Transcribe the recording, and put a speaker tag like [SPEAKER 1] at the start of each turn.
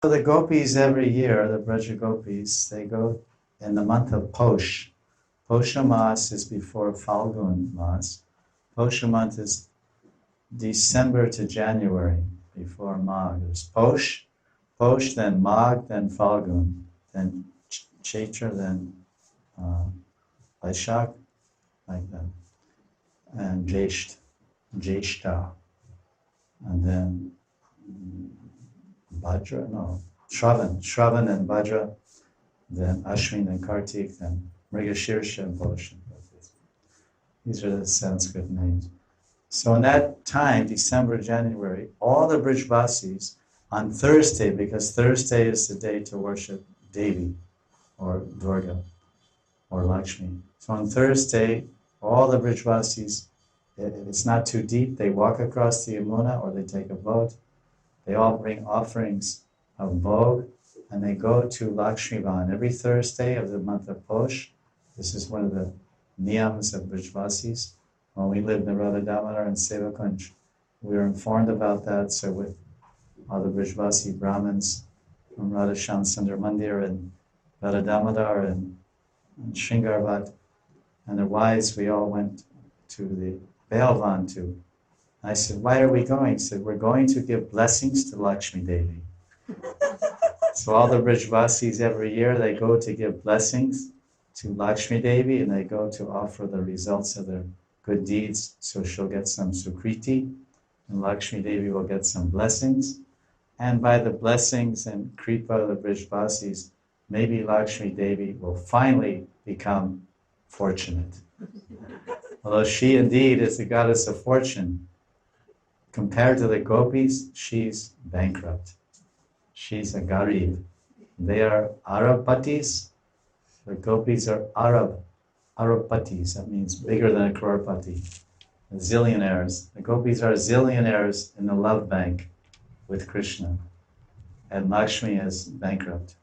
[SPEAKER 1] So the gopis every year, the Braja gopis, they go in the month of Posh. Posha Mas is before Falgun Mas. Posha month is December to January, before Magh. There's Posh, then Magh, then Falgun, then Chaitra, then Vaishak, like that, and Jeshta, and then Bhadra, no, Shravan and Bhadra, then Ashwin and Kartik, then Mrigashirsha and Posh. These are the Sanskrit names. So in that time, December, January, all the Brijvasis on Thursday, because Thursday is the day to worship Devi or Durga or Lakshmi. So on Thursday, all the Brijvasis, if it's not too deep, they walk across the Yamuna or they take a boat. They all bring offerings of bhog and they go to Lakshmi Van every Thursday of the month of Posh. This is one of the niyams of Brijvasis. When we lived in Radha Damodar and Sevakunj, we were informed about that. So with all the Brijvasi Brahmins from Radha Shyam Sundar Mandir and Radha Damodar and Shringarvat and their wives, we all went to the Bailvan too. I said, why are we going? He said, we're going to give blessings to Lakshmi Devi. So all the Brijvasis every year, they go to give blessings to Lakshmi Devi and they go to offer the results of their good deeds. So she'll get some sukriti and Lakshmi Devi will get some blessings. And by the blessings and kripa of the Brijvasis, maybe Lakshmi Devi will finally become fortunate. Although she indeed is the goddess of fortune, compared to the gopis, she's bankrupt. She's a garib. They are Arabpatis. The gopis are Arabpatis. That means bigger than a crorepati. Zillionaires. The gopis are zillionaires in the love bank with Krishna. And Lakshmi is bankrupt.